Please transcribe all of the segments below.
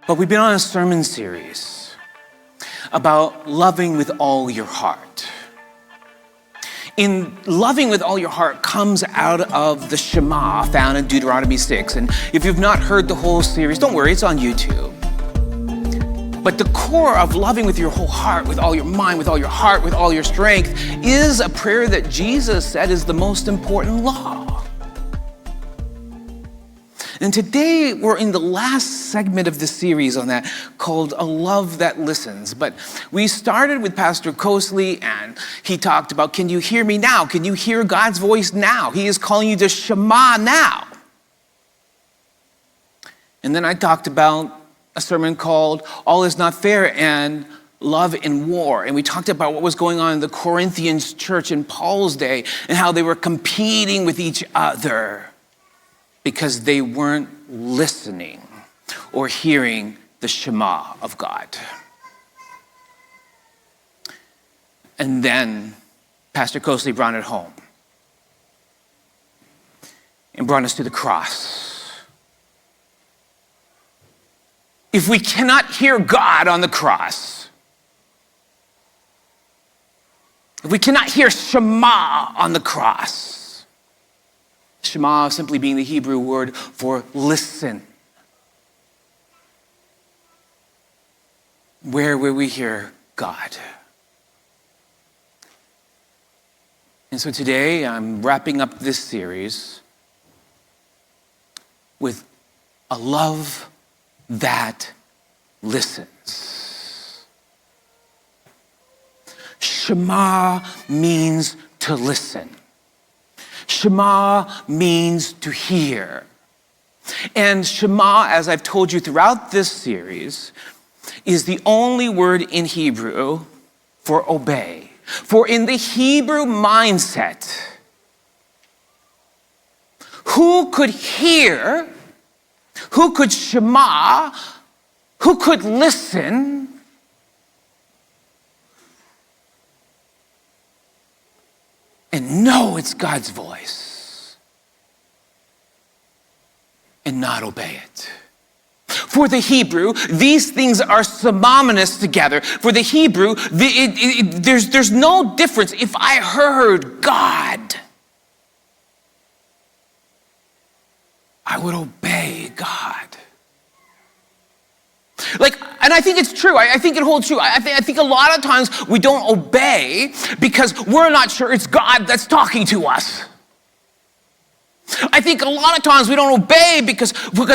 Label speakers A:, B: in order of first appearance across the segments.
A: But we've been on a sermon series about loving with all your heart. In loving with all your heart comes out of the Shema found in Deuteronomy 6. And if you've not heard the whole series, don't worry, it's on YouTube. But the core of loving with your whole heart, with all your mind, with all your heart, with all your strength, is a prayer that Jesus said is the most important law. And today we're in the last segment of the series on that, called A Love That Listens. But we started with Pastor Cosley, and he talked about, can you hear me now? Can you hear God's voice now? He is calling you to Shema now. And then I talked about a sermon called All Is Not Fair and Love in War. And we talked about what was going on in the Corinthians church in Paul's day and how they were competing with each other because they weren't listening or hearing the Shema of God. And then Pastor Cosley brought it home and brought us to the cross. If we cannot hear God on the cross, if we cannot hear Shema on the cross, Shema simply being the Hebrew word for listen, where will we hear God? And so today I'm wrapping up this series with a love that listens. Shema means to listen. Shema means to hear. And Shema, as I've told you throughout this series, is the only word in Hebrew for obey. For in the Hebrew mindset, who could hear, who could Shema, who could listen, and know it's God's voice and not obey it? For the Hebrew, these things are synonymous together. For the Hebrew, there's no difference. If I heard God, I would obey God. And I think it's true. I think it holds true. I think a lot of times we don't obey because we're not sure it's God that's talking to us. I think a lot of times we don't obey because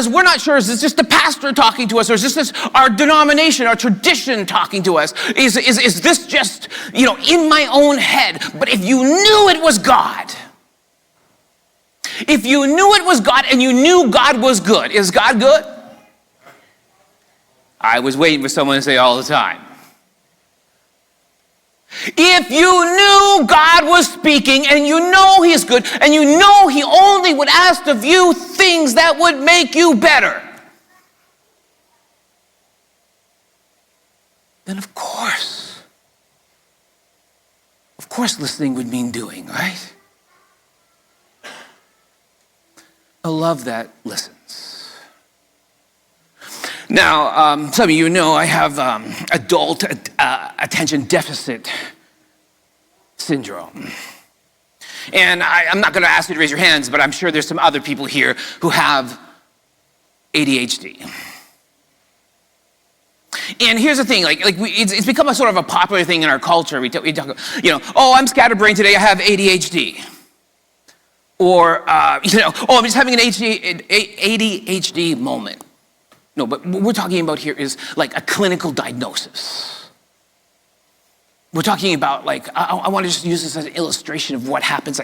A: we're not sure, is this just the pastor talking to us, or is this our denomination, our tradition talking to us? Is this just, in my own head? But if you knew it was God, if you knew it was God and you knew God was good, is God good? I was waiting for someone to say all the time. If you knew God was speaking and you know He's good and you know He only would ask of you things that would make you better, then of course listening would mean doing, right? A love that listens. Now, some of you know I have adult attention deficit syndrome. And I'm not going to ask you to raise your hands, but I'm sure there's some other people here who have ADHD. And here's the thing, it's become a sort of a popular thing in our culture. We talk, oh, I'm scatterbrained today, I have ADHD. Or, I'm just having an ADHD moment. No, but what we're talking about here is like a clinical diagnosis. We're talking about I want to just use this as an illustration of what happens.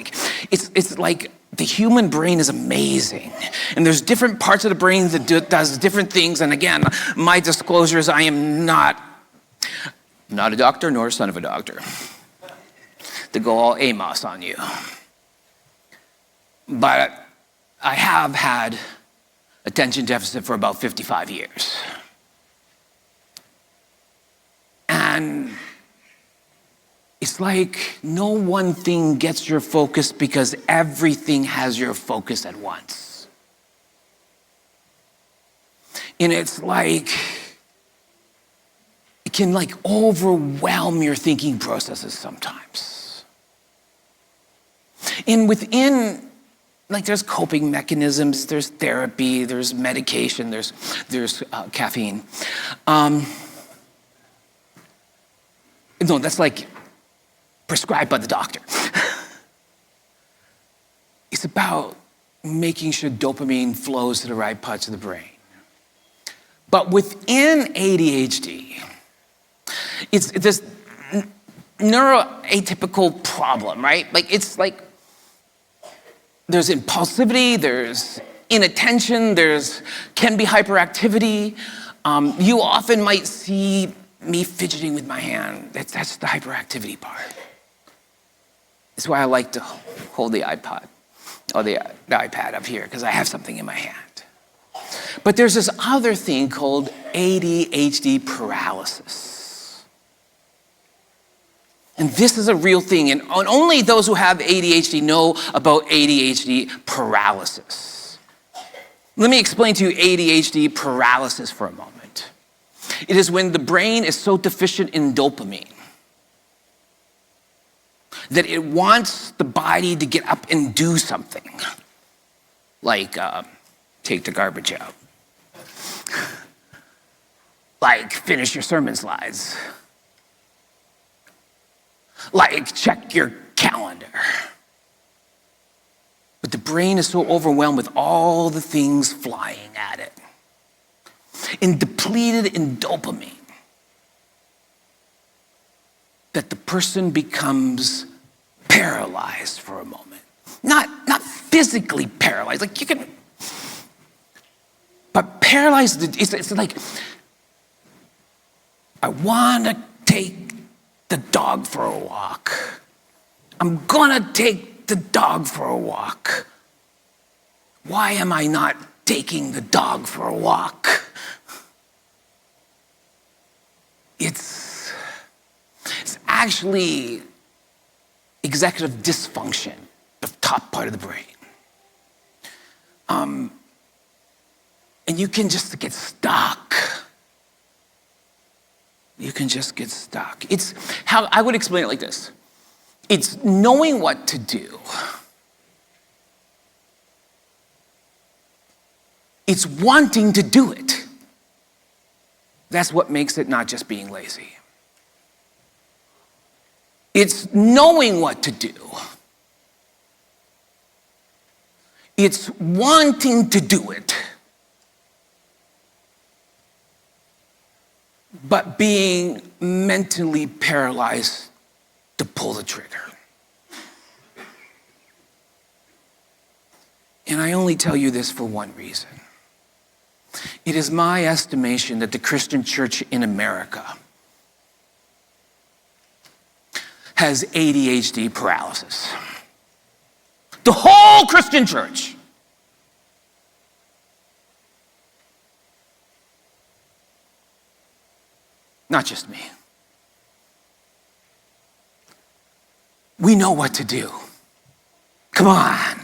A: It's like the human brain is amazing. And there's different parts of the brain that does different things. And again, my disclosure is I am not a doctor nor a son of a doctor to go all Amos on you. But I have had attention deficit for about 55 years. And it's like no one thing gets your focus because everything has your focus at once. And it's like can like overwhelm your thinking processes sometimes. And within, like there's coping mechanisms, there's therapy, there's medication, there's caffeine. No, that's like prescribed by the doctor. It's about making sure dopamine flows to the right parts of the brain. But within ADHD, it's this neuroatypical problem, right? Like it's like there's impulsivity, there's inattention, can be hyperactivity. You often might see me fidgeting with my hand. That's the hyperactivity part. That's why I like to hold the iPod or the iPad up here, because I have something in my hand. But there's this other thing called ADHD paralysis. And this is a real thing, and only those who have ADHD know about ADHD paralysis. Let me explain to you ADHD paralysis for a moment. It is when the brain is so deficient in dopamine that it wants the body to get up and do something, like take the garbage out, like finish your sermon slides, like check your calendar. But the brain is so overwhelmed with all the things flying at it and depleted in dopamine that the person becomes paralyzed for a moment. Not physically paralyzed, like you can, but paralyzed, it's like, I want to take the dog for a walk. I'm gonna take the dog for a walk. Why am I not taking the dog for a walk? It's actually executive dysfunction, the top part of the brain. And you can just get stuck. You can just get stuck. It's how I would explain it like this. It's knowing what to do. It's wanting to do it. That's what makes it not just being lazy. It's knowing what to do. It's wanting to do it. But being mentally paralyzed to pull the trigger. And I only tell you this for one reason. It is my estimation that the Christian church in America has ADHD paralysis. The whole Christian church. Not just me. We know what to do. Come on.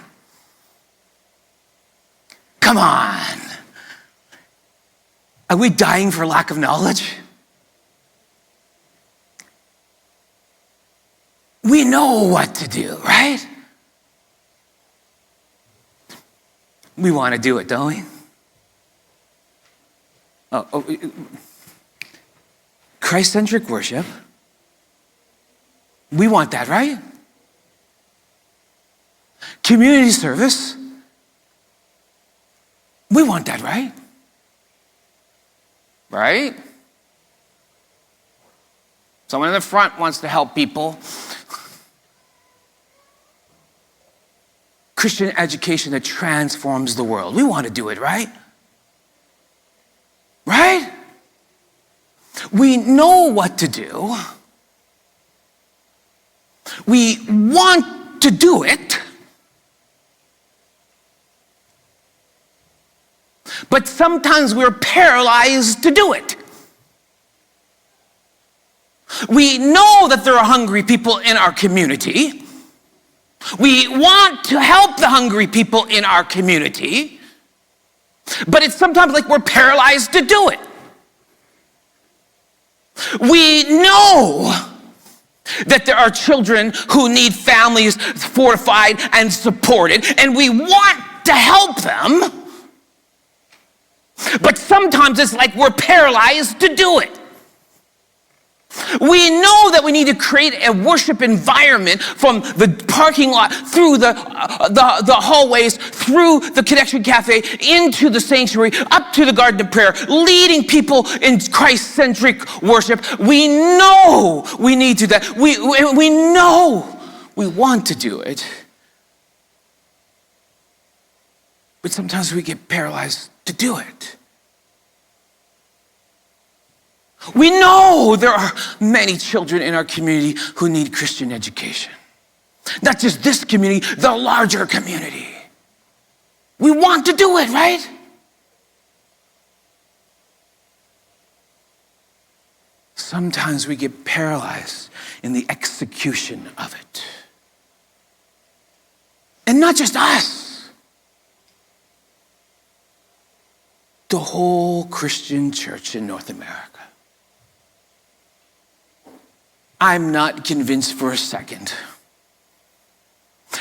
A: Come on. Are we dying for lack of knowledge? We know what to do, right? We want to do it, don't we? Christ-centric worship. We want that, right? Community service. We want that, right? Right? Someone in the front wants to help people. Christian education that transforms the world. We want to do it, right? Right? We know what to do. We want to do it. But sometimes we're paralyzed to do it. We know that there are hungry people in our community. We want to help the hungry people in our community. But it's sometimes like we're paralyzed to do it. We know that there are children who need families fortified and supported, and we want to help them. But sometimes it's like we're paralyzed to do it. We know that we need to create a worship environment from the parking lot, through the hallways, through the Connection Cafe, into the sanctuary, up to the Garden of Prayer, leading people in Christ-centric worship. We know we need to do that. We know we want to do it. But sometimes we get paralyzed to do it. We know there are many children in our community who need Christian education. Not just this community, the larger community. We want to do it, right? Sometimes we get paralyzed in the execution of it. And not just us. The whole Christian church in North America. I'm not convinced for a second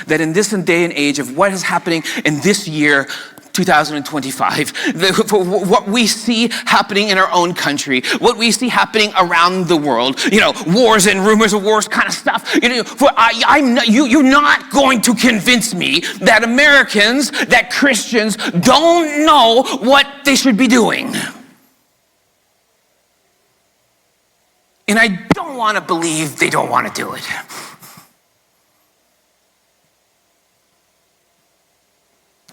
A: that in this day and age of what is happening in this year, 2025, what we see happening in our own country, what we see happening around the world, wars and rumors of wars kind of stuff. You're not going to convince me that Americans, that Christians don't know what they should be doing. And I don't want to believe they don't want to do it.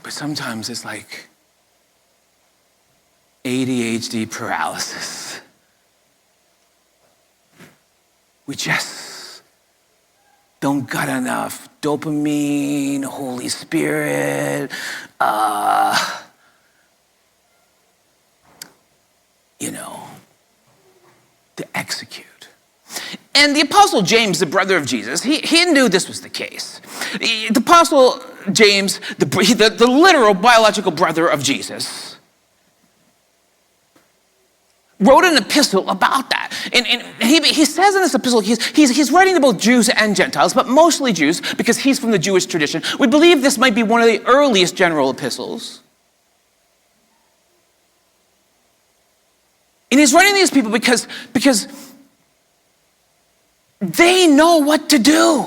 A: But sometimes it's like ADHD paralysis. We just don't got enough dopamine, Holy Spirit, to execute. And the Apostle James, the brother of Jesus, he knew this was the case. The Apostle James, the literal biological brother of Jesus, wrote an epistle about that. And he says in this epistle, he's writing to both Jews and Gentiles, but mostly Jews, because he's from the Jewish tradition. We believe this might be one of the earliest general epistles. And he's writing these people because they know what to do.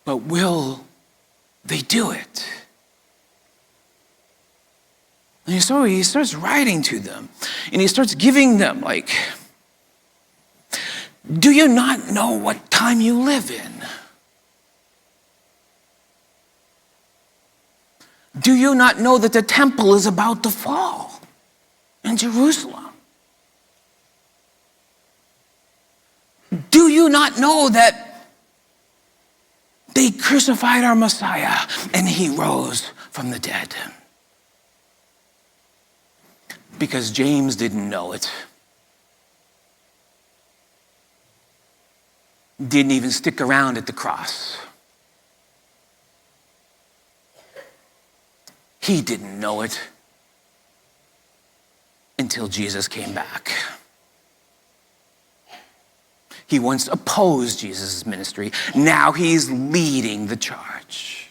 A: But will they do it? And so he starts writing to them, and he starts giving them do you not know what time you live in? Do you not know that the temple is about to fall in Jerusalem? Do you not know that they crucified our Messiah and he rose from the dead? Because James didn't know it. Didn't even stick around at the cross. He didn't know it until Jesus came back. He once opposed Jesus' ministry. Now he's leading the charge.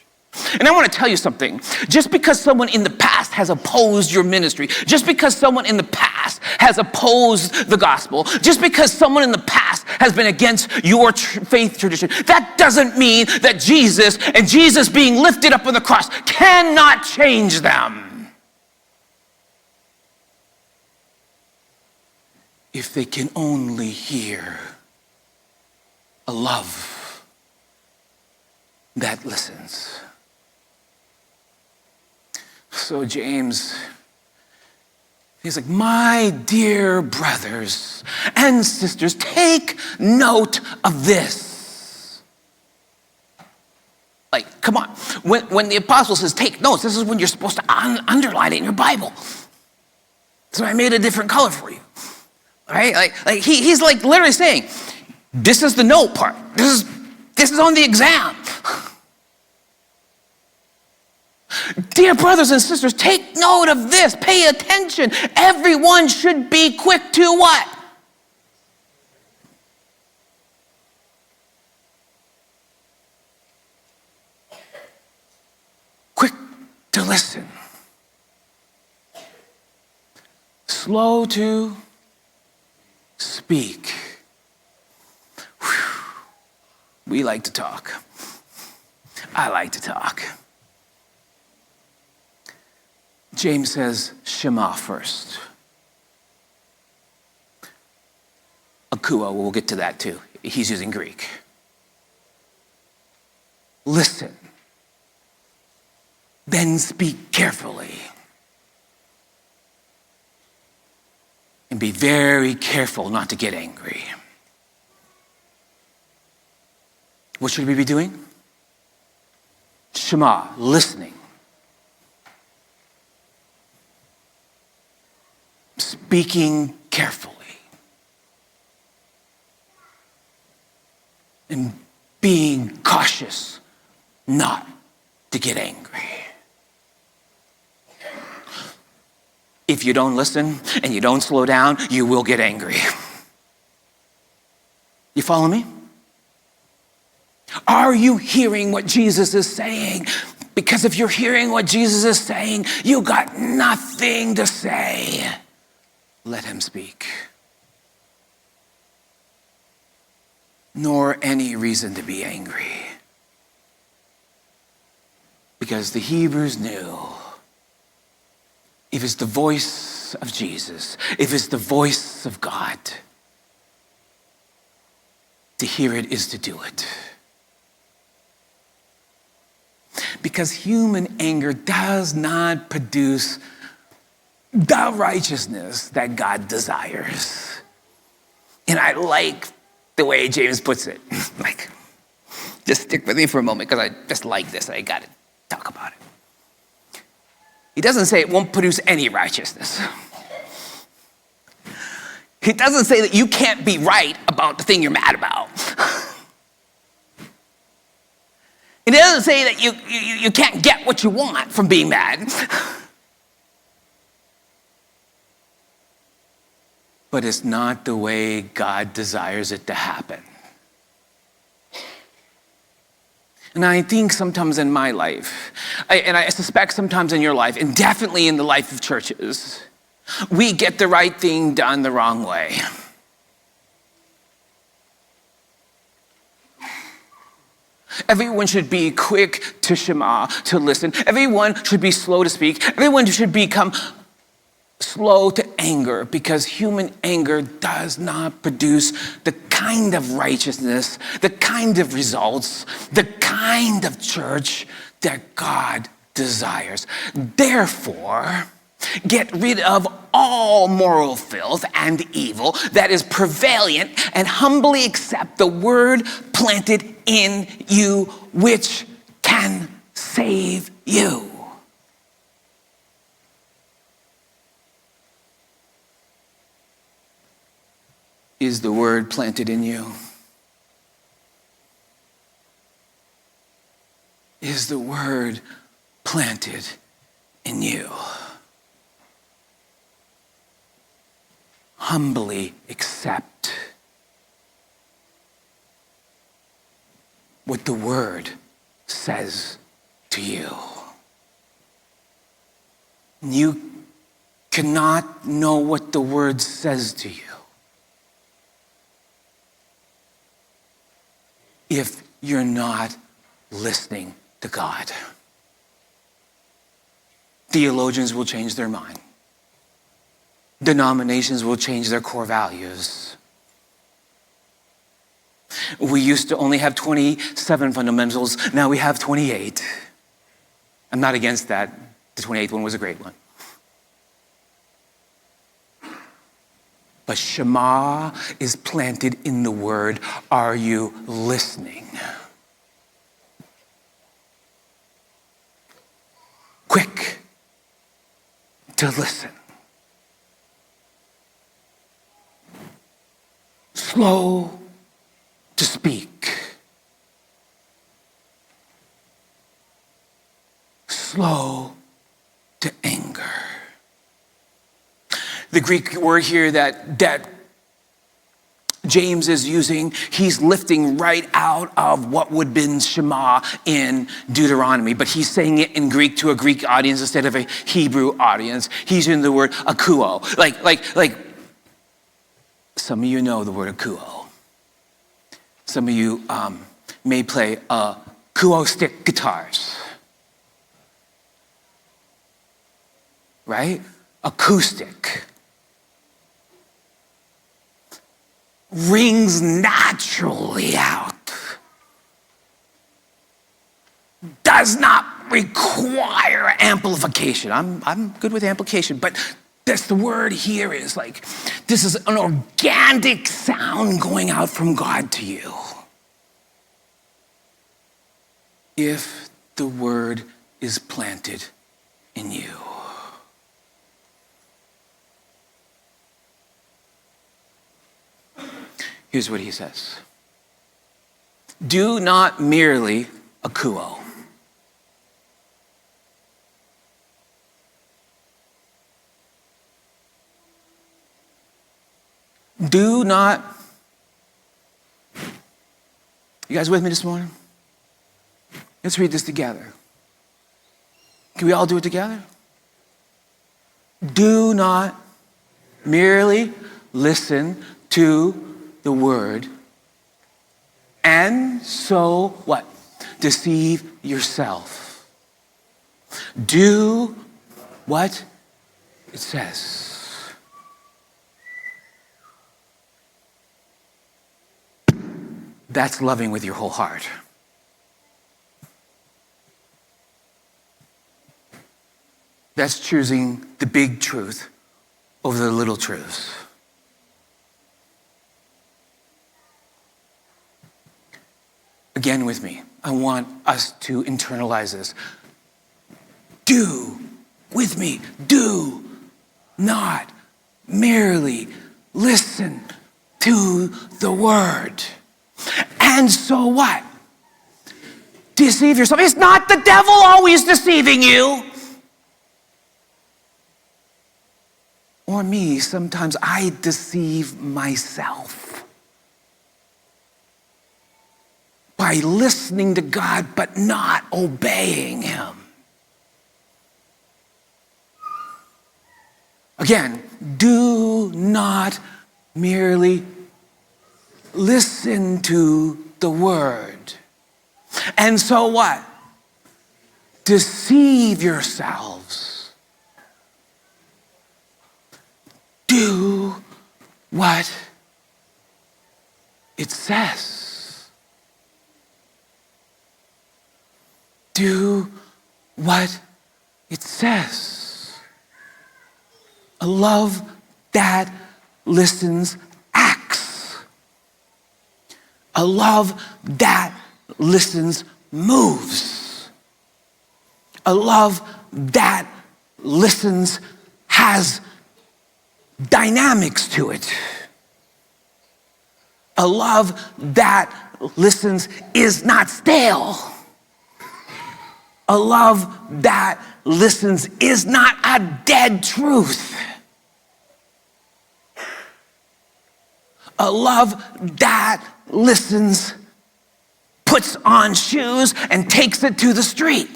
A: And I want to tell you something. Just because someone in the past has opposed your ministry, just because someone in the past has opposed the gospel, just because someone in the past has been against your faith tradition, that doesn't mean that Jesus and Jesus being lifted up on the cross cannot change them. If they can only hear a love that listens. So James, he's like, my dear brothers and sisters, take note of this. Like, come on. When the apostle says take notes, this is when you're supposed to underline it in your Bible. So I made a different color for you. All right? He's like literally saying, this is the note part. This is on the exam. Dear brothers and sisters, take note of this. Pay attention. Everyone should be quick to what? Quick to listen. Slow to speak. Whew. We like to talk. I like to talk. James says, Shema first. Akua, we'll get to that too. He's using Greek. Listen. Then speak carefully. And be very careful not to get angry. What should we be doing? Shema, listening. Speaking carefully. And being cautious not to get angry. If you don't listen and you don't slow down, you will get angry. You follow me? Are you hearing what Jesus is saying? Because if you're hearing what Jesus is saying, you got nothing to say. Let him speak. Nor any reason to be angry. Because the Hebrews knew if it's the voice of Jesus, if it's the voice of God, to hear it is to do it. Because human anger does not produce the righteousness that God desires. And I like the way James puts it. Like, just stick with me for a moment because I just like this. I got to talk about it. He doesn't say it won't produce any righteousness. He doesn't say that you can't be right about the thing you're mad about. He doesn't say that you can't get what you want from being mad. But it's not the way God desires it to happen. And I think sometimes in my life, and I suspect sometimes in your life, and definitely in the life of churches, we get the right thing done the wrong way. Everyone should be quick to Shema, to listen. Everyone should be slow to speak. Everyone should become slow to anger, because human anger does not produce the kind of righteousness, the kind of results, the kind of church that God desires. Therefore, get rid of all moral filth and evil that is prevalent, and humbly accept the word planted in you, which can save you. Is the word planted in you? Is the word planted in you? Humbly accept what the word says to you. You cannot know what the word says to you if you're not listening to God. Theologians will change their mind. Denominations will change their core values. We used to only have 27 fundamentals. Now we have 28. I'm not against that. The 28th one was a great one. But Shema is planted in the word. Are you listening? Quick to listen. Slow to speak. slow to anger. The Greek word here that James is using, he's lifting right out of what would have been Shema in Deuteronomy, but he's saying it in Greek to a Greek audience instead of a Hebrew audience. He's using the word akuo. Like some of you know the word akuo. Some of you may play acoustic guitars. Right? Acoustic. Rings naturally out. Does not require amplification. I'm good with amplification, but that's the word here is like, this is an organic sound going out from God to you. If the word is planted in you. Here's what he says. Do not merely akuo. Do not. You guys with me this morning? Let's read this together. Can we all do it together? Do not merely listen to the word, and so what? Deceive yourself. Do what it says. That's loving with your whole heart. That's choosing the big truth over the little truths. Again with me, I want us to internalize this. Do, with me, do not merely listen to the word. And so what? Deceive yourself. It's not the devil always deceiving you. Or me, sometimes I deceive myself. By listening to God but not obeying him. Again, do not merely listen to the word. And so what? Deceive yourselves. Do what it says. Do what it says. A love that listens acts. A love that listens moves. A love that listens has dynamics to it. A love that listens is not stale. A love that listens is not a dead truth. A love that listens, puts on shoes and takes it to the street.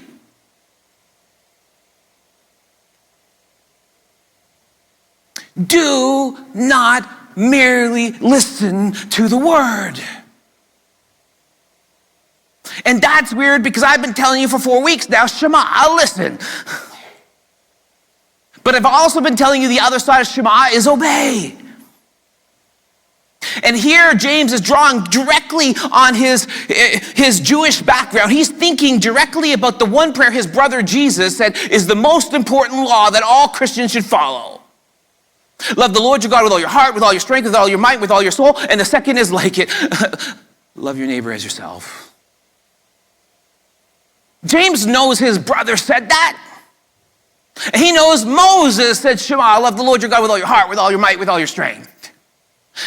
A: Do not merely listen to the word. And that's weird because I've been telling you for 4 weeks now, Shema, I'll listen. But I've also been telling you the other side of Shema is obey. And here James is drawing directly on his Jewish background. He's thinking directly about the one prayer his brother Jesus said is the most important law that all Christians should follow. Love the Lord your God with all your heart, with all your strength, with all your might, with all your soul. And the second is like it. Love your neighbor as yourself. James knows his brother said that. He knows Moses said, Shema, love the Lord your God with all your heart, with all your might, with all your strength.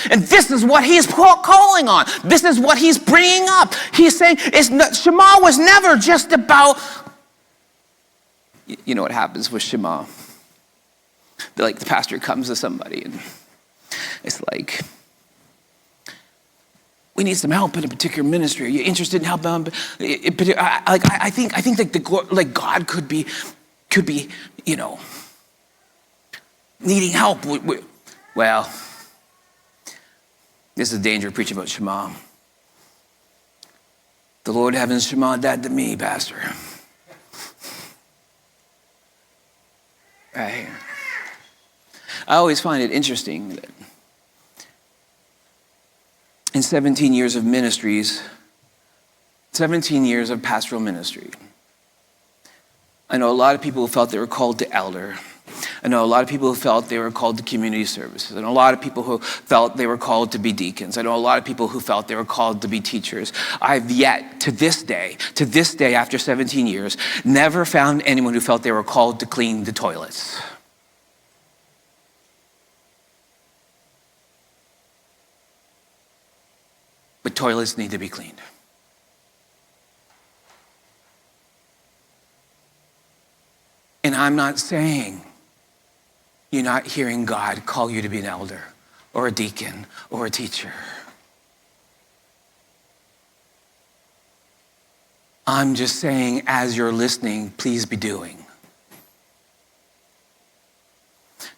A: And this is what he's calling on. This is what he's bringing up. He's saying Shema was never just about You know what happens with Shema? Like the pastor comes to somebody and it's like, we need some help in a particular ministry. Are you interested in helping? I think like God could be, needing help. Well, this is the danger of preaching about Shema. The Lord haven't Shema that to me, Pastor. Right? I always find it interesting that in 17 years of ministries, 17 years of pastoral ministry, I know a lot of people who felt they were called to elder. I know a lot of people who felt they were called to community services. I know a lot of people who felt they were called to be deacons. I know a lot of people who felt they were called to be teachers. I've yet, to this day, after 17 years, never found anyone who felt they were called to clean the toilets. But toilets need to be cleaned. And I'm not saying you're not hearing God call you to be an elder or a deacon or a teacher. I'm just saying, as you're listening, please be doing.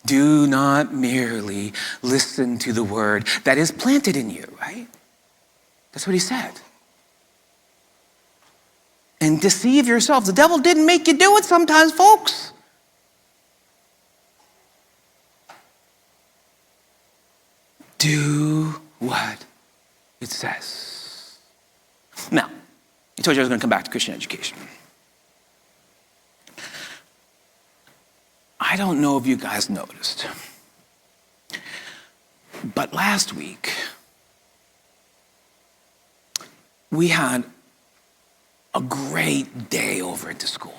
A: Do not merely listen to the word that is planted in you, right? That's what he said. And deceive yourself. The devil didn't make you do it sometimes, folks. Do what it says. Now, I told you I was going to come back to Christian education. I don't know if you guys noticed, but last week, we had a great day over at the school.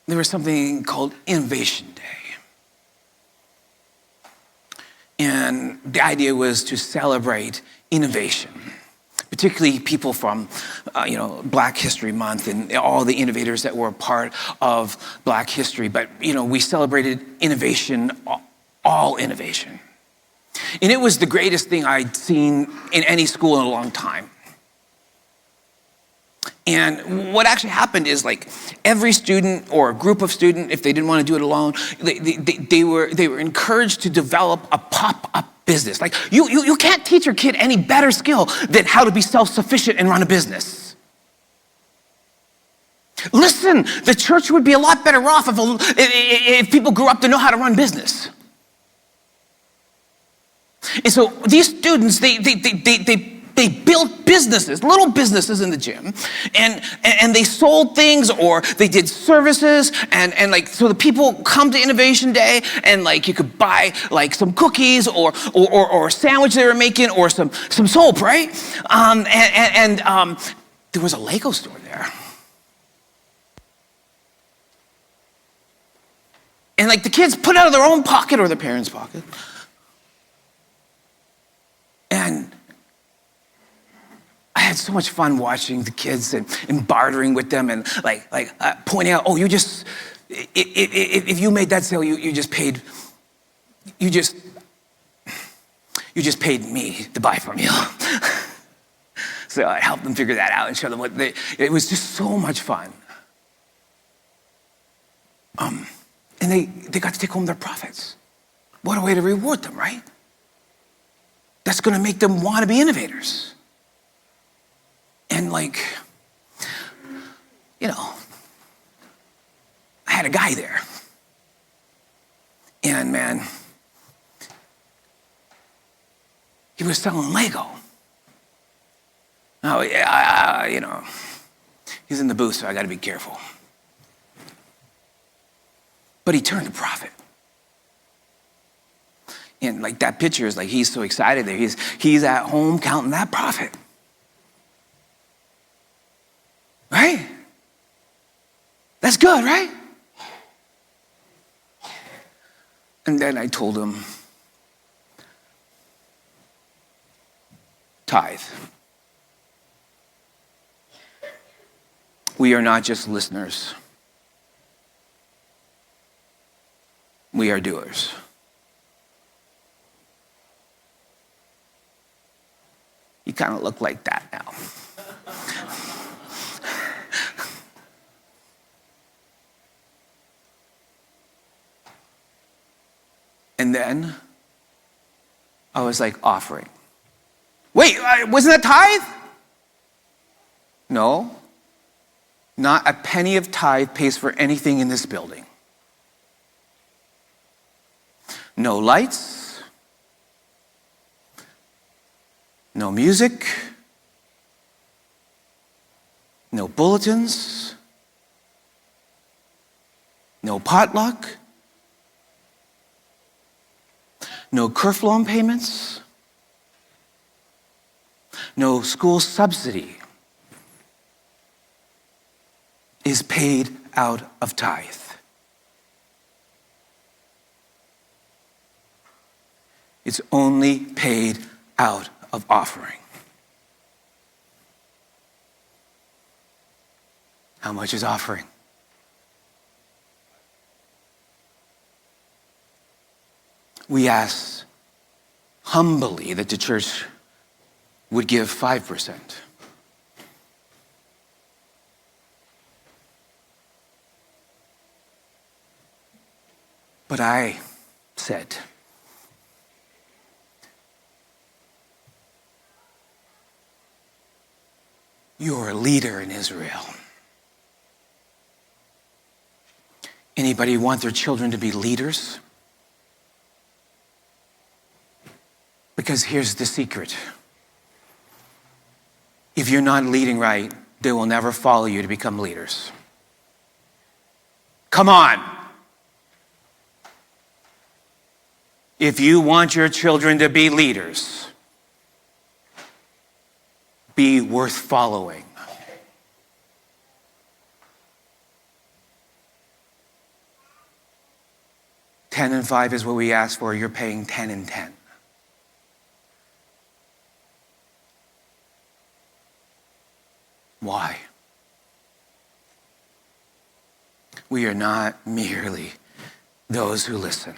A: There was something called Innovation Day. And the idea was to celebrate innovation, particularly people from, Black History Month and all the innovators that were a part of Black history. But, we celebrated innovation, all innovation. And it was the greatest thing I'd seen in any school in a long time. And what actually happened is, like, every student or a group of students, if they didn't want to do it alone, they were encouraged to develop a pop-up business. Like, you can't teach your kid any better skill than how to be self-sufficient and run a business. Listen, the church would be a lot better off if people grew up to know how to run business. And so these students, they built businesses, little businesses in the gym, and they sold things, or they did services, and like, so the people come to Innovation Day, and like, you could buy like some cookies or a sandwich they were making, or some soap, right? There was a Lego store there. And like, the kids put out of their own pocket or their parents' pocket. And I had so much fun watching the kids and bartering with them, and pointing out, if you made that sale, you just paid me to buy from you. So I helped them figure that out and show them it was just so much fun. And they got to take home their profits. What a way to reward them, right? That's going to make them want to be innovators. And I had a guy there. And man, he was selling Lego. Now, he's in the booth, so I got to be careful. But he turned a profit. And like, that picture is like, he's so excited there. He's at home counting that profit. Right? That's good, right? And then I told him, tithe. We are not just listeners. We are doers. You kind of look like that now. And then I was like, offering. Wait, wasn't that tithe? No. Not a penny of tithe pays for anything in this building. No lights. No music. No bulletins. No potluck. No curf loan payments. No school subsidy is paid out of tithe. It's only paid out of offering. How much is offering? We ask humbly that the church would give 5%. But I said, you're a leader in Israel. Anybody want their children to be leaders? Because here's the secret. If you're not leading right, they will never follow you to become leaders. Come on. If you want your children to be leaders, be worth following. $10 and $5 is what we ask for. You're paying $10 and $10. Why? We are not merely those who listen.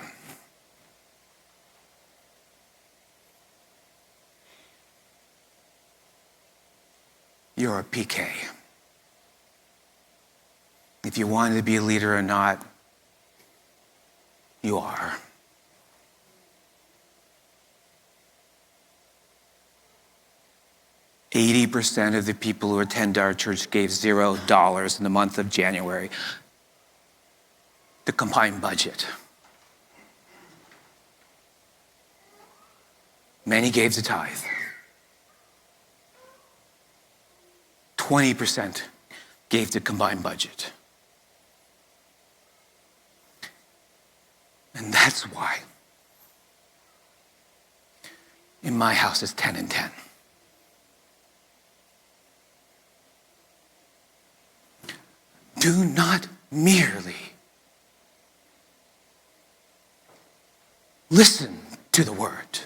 A: You're a PK. If you wanted to be a leader or not, you are. %80 of the people who attend our church gave $0 in the month of January. The combined budget. Many gave the tithe. 20% gave the combined budget. And that's why in my house it's 10 and 10. Do not merely listen to the word.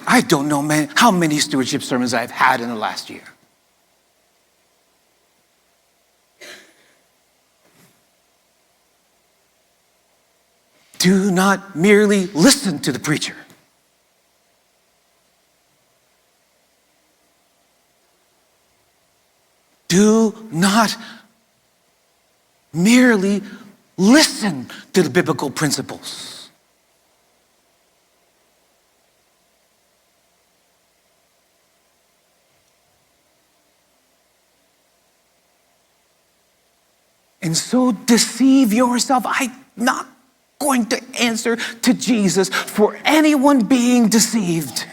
A: I don't know how many stewardship sermons I've had in the last year. Do not merely listen to the preacher. Do not merely listen to the biblical principles. And so deceive yourself. I'm not going to answer to Jesus for anyone being deceived.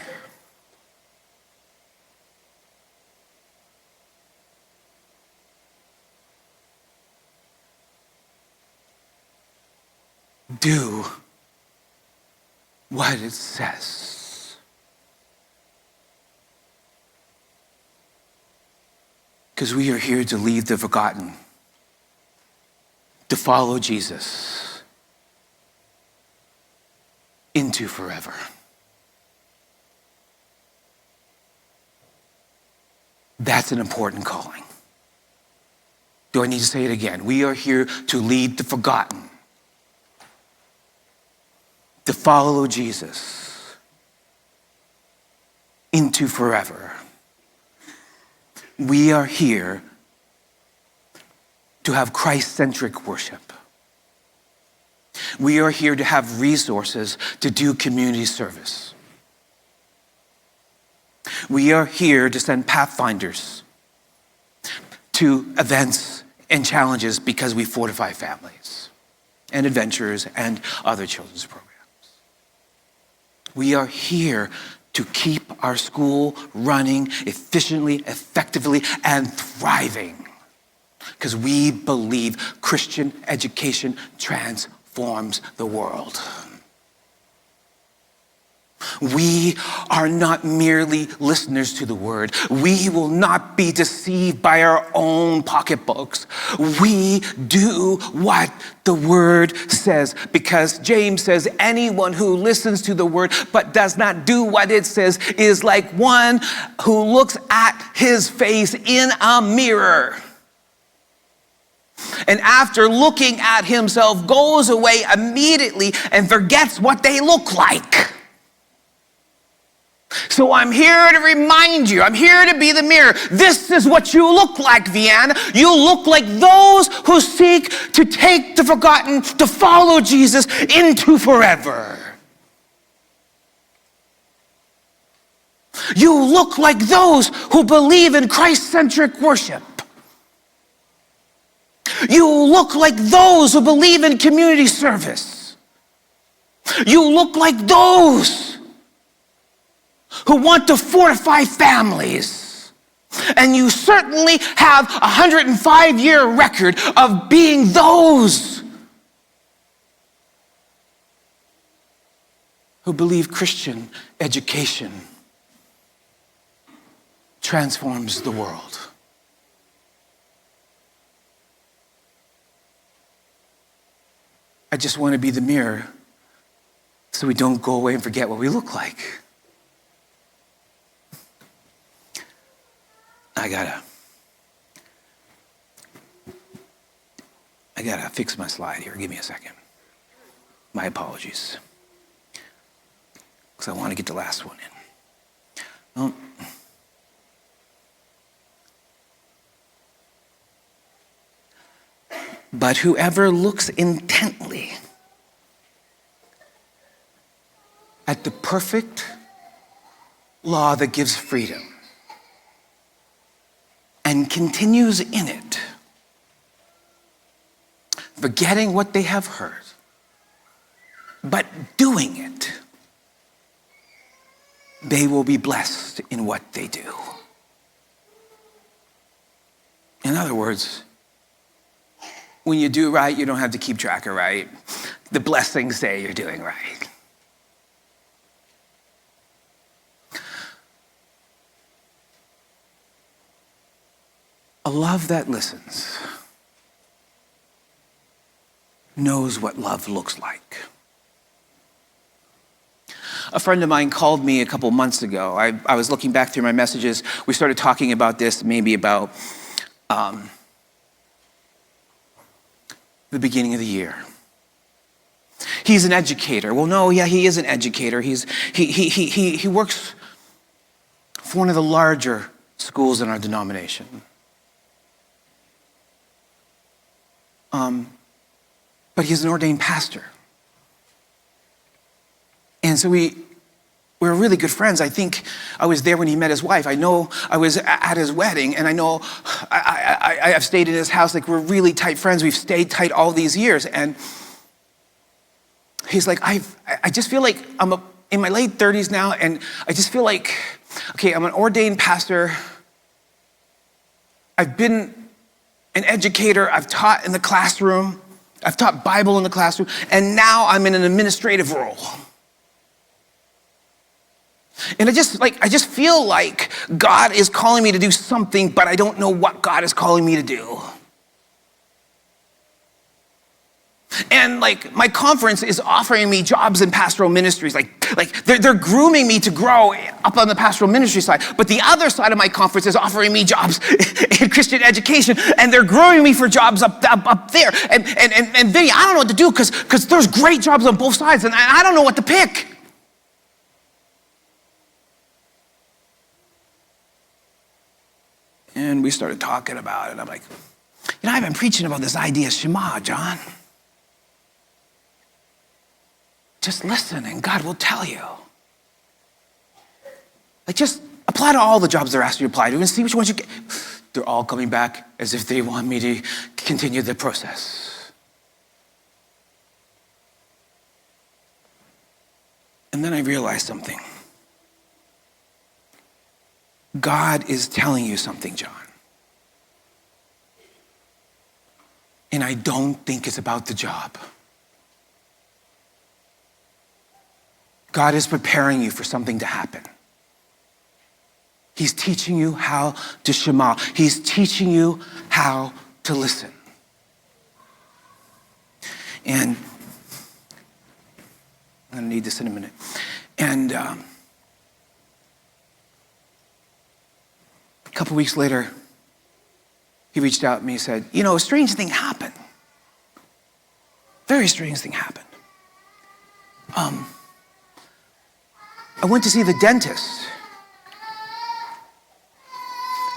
A: Do what it says. Because we are here to lead the forgotten, to follow Jesus into forever. That's an important calling. Do I need to say it again? We are here to lead the forgotten, to follow Jesus into forever. We are here to have Christ-centric worship. We are here to have resources to do community service. We are here to send pathfinders to events and challenges because we fortify families and adventures and other children's programs. We are here to keep our school running efficiently, effectively, and thriving because we believe Christian education transforms the world. We are not merely listeners to the word. We will not be deceived by our own pocketbooks. We do what the word says, because James says anyone who listens to the word but does not do what it says is like one who looks at his face in a mirror, and after looking at himself goes away immediately and forgets what they look like. So I'm here to remind you, I'm here to be the mirror. This is what you look like, Vienna. You look like those who seek to take the forgotten, to follow Jesus into forever. You look like those who believe in Christ-centric worship. You look like those who believe in community service. You look like those who want to fortify families. And you certainly have a 105-year record of being those who believe Christian education transforms the world. I just want to be the mirror so we don't go away and forget what we look like. I gotta fix my slide here. Give me a second. My apologies. Because I want to get the last one in. But whoever looks intently at the perfect law that gives freedom and continues in it, forgetting what they have heard, but doing it, they will be blessed in what they do. In other words, when you do right, you don't have to keep track of right. The blessings say you're doing right. A love that listens knows what love looks like. A friend of mine called me a couple months ago. I was looking back through my messages. We started talking about this maybe about the beginning of the year. He's an educator. Well, no, yeah, he is an educator. He works for one of the larger schools in our denomination. But he's an ordained pastor. And so we're really good friends. I think I was there when he met his wife. I know I was at his wedding, and I know I've stayed in his house. Like, we're really tight friends. We've stayed tight all these years. And he's like, I just feel like I'm in my late 30s now, and I just feel like, okay, I'm an ordained pastor. I've been an educator. I've taught in the classroom. I've taught Bible in the classroom. And now I'm in an administrative role. And I just feel like God is calling me to do something, but I don't know what God is calling me to do. And like my conference is offering me jobs in pastoral ministries. Like they're grooming me to grow up on the pastoral ministry side. But the other side of my conference is offering me jobs in Christian education, and they're grooming me for jobs up there. And Vinny, I don't know what to do because there's great jobs on both sides, and I don't know what to pick. And we started talking about it. I'm like, I've been preaching about this idea, Shema, John. Just listen and God will tell you. Like just apply to all the jobs they're asking you to apply to and see which ones you get. They're all coming back as if they want me to continue the process. And then I realized something. God is telling you something, John. And I don't think it's about the job. God is preparing you for something to happen. He's teaching you how to Shema. He's teaching you how to listen. And I'm going to need this in a minute. And a couple weeks later, he reached out to me and said, a strange thing happened. Very strange thing happened. I went to see the dentist.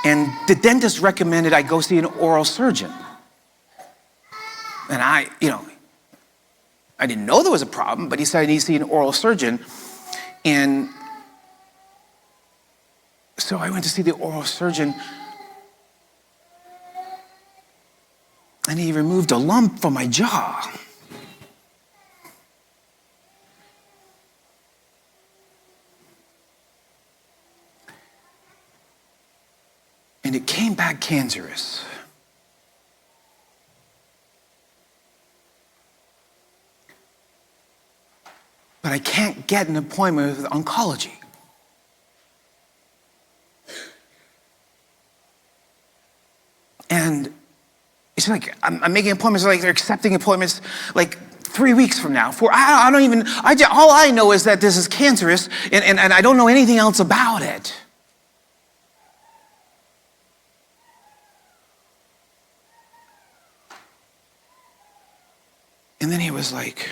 A: And the dentist recommended I go see an oral surgeon. And I didn't know there was a problem, but he said I need to see an oral surgeon. And so I went to see the oral surgeon, and he removed a lump from my jaw. And it came back cancerous. But I can't get an appointment with oncology. And it's like, I'm making appointments, like they're accepting appointments like 3 weeks from now. All I know is that this is cancerous, and I don't know anything else about it. And then he was like,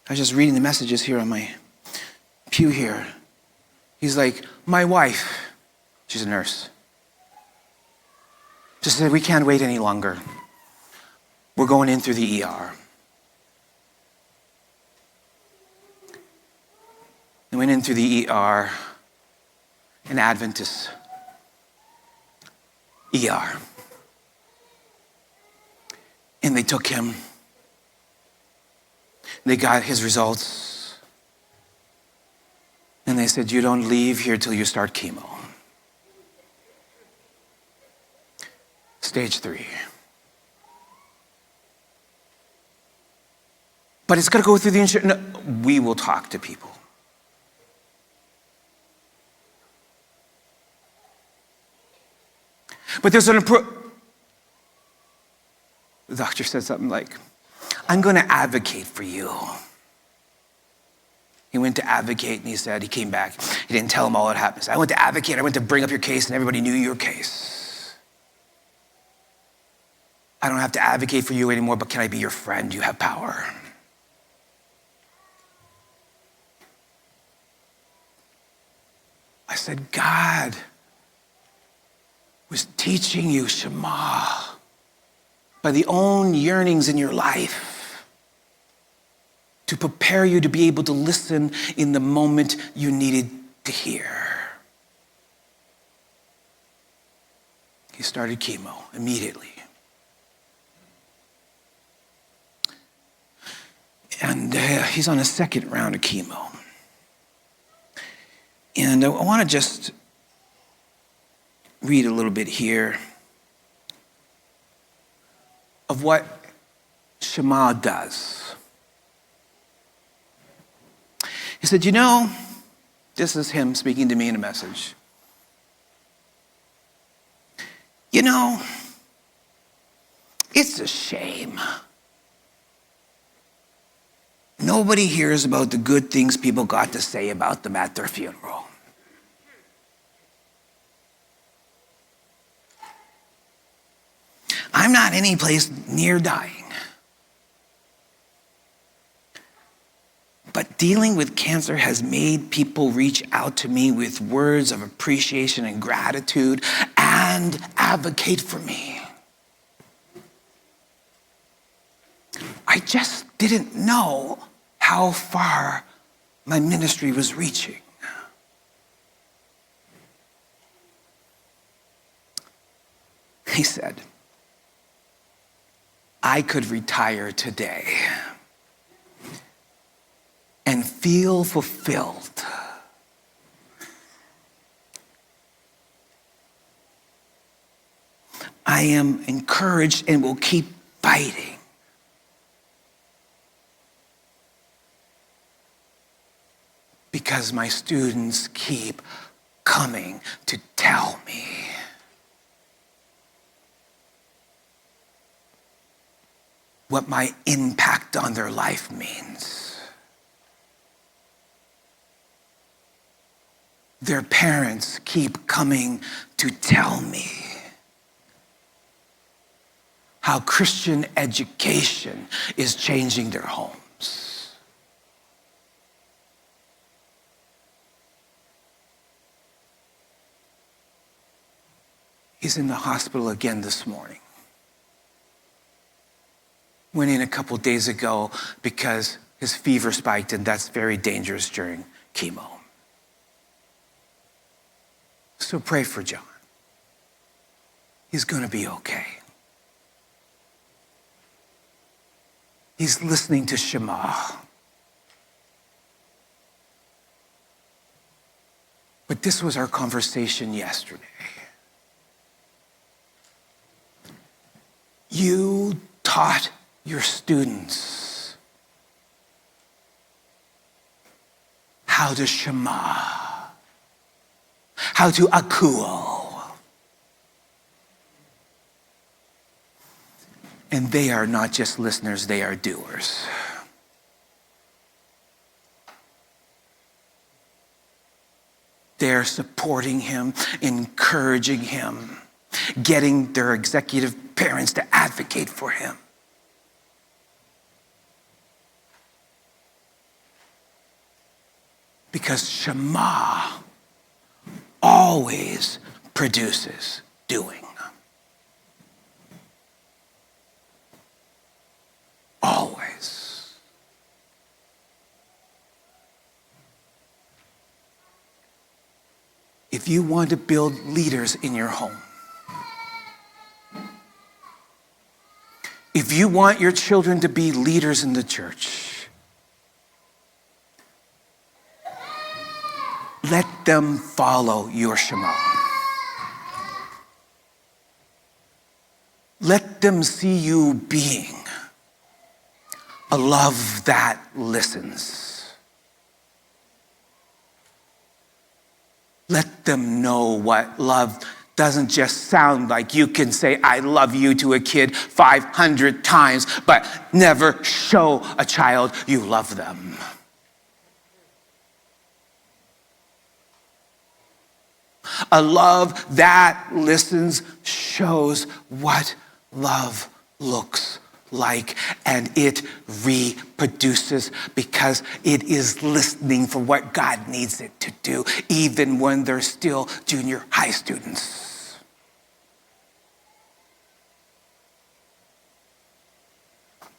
A: I was just reading the messages here on my pew here. He's like, my wife, she's a nurse, just said, we can't wait any longer. We're going in through the ER. They went in through the ER, an Adventist ER. And they took him. They got his results. And they said, you don't leave here till you start chemo. Stage 3. But it's got to go through the insurance. No, we will talk to people. But there's the doctor said something like, I'm going to advocate for you. He went to advocate, and he came back. He didn't tell him all that happened. I went to advocate. I went to bring up your case, and everybody knew your case. I don't have to advocate for you anymore, but can I be your friend? You have power. I said, God was teaching you Shema by the own yearnings in your life to prepare you to be able to listen in the moment you needed to hear. He started chemo immediately. And he's on a second round of chemo. And I want to just read a little bit here of what Shema does. He said, this is him speaking to me in a message. It's a shame nobody hears about the good things people got to say about them at their funeral. I'm not any place near dying. But dealing with cancer has made people reach out to me with words of appreciation and gratitude and advocate for me. I just didn't know how far my ministry was reaching. He said, I could retire today and feel fulfilled. I am encouraged and will keep fighting. Because my students keep coming to tell me. What my impact on their life means. Their parents keep coming to tell me how Christian education is changing their homes. He's in the hospital again this morning. Went in a couple days ago because his fever spiked, and that's very dangerous during chemo. So pray for John. He's going to be okay. He's listening to Shema. But this was our conversation yesterday. You taught your students how to Shema, how to akuo. And they are not just listeners, they are doers. They're supporting him, encouraging him, getting their executive parents to advocate for him. Because Shema always produces doing. Always. If you want to build leaders in your home, if you want your children to be leaders in the church, let them follow your Shema. Let them see you being a love that listens. Let them know what love doesn't just sound like. You can say, I love you to a kid 500 times, but never show a child you love them. A love that listens shows what love looks like, and it reproduces because it is listening for what God needs it to do, even when they're still junior high students.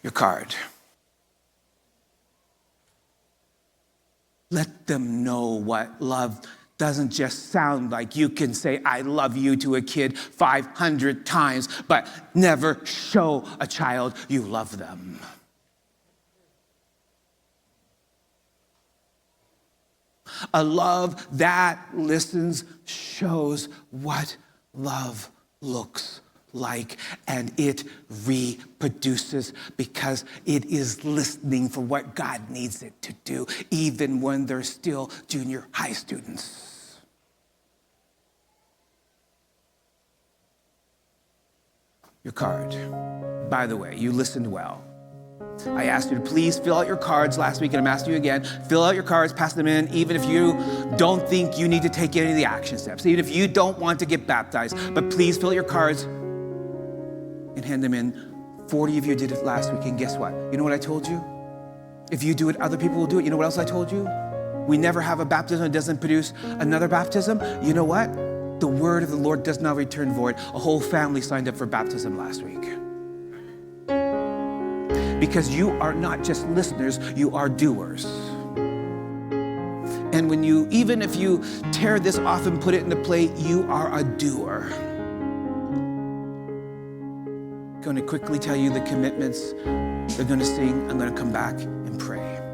A: Your card. Let them know what love doesn't just sound like. You can say, I love you to a kid 500 times, but never show a child you love them. A love that listens shows what love looks like, and it reproduces because it is listening for what God needs it to do, even when they're still junior high students. Your card. By the way, you listened well. I asked you to please fill out your cards last week, and I'm asking you again, fill out your cards, pass them in, even if you don't think you need to take any of the action steps, even if you don't want to get baptized, but please fill out your cards and hand them in. 40 of you did it last week, and guess what? You know what I told you? If you do it, other people will do it. You know what else I told you? We never have a baptism that doesn't produce another baptism. You know what? The word of the Lord does not return void. A whole family signed up for baptism last week. Because you are not just listeners, you are doers. And when you, even if you tear this off and put it in the plate, you are a doer. I'm going to quickly tell you the commitments. They're going to sing. I'm going to come back and pray.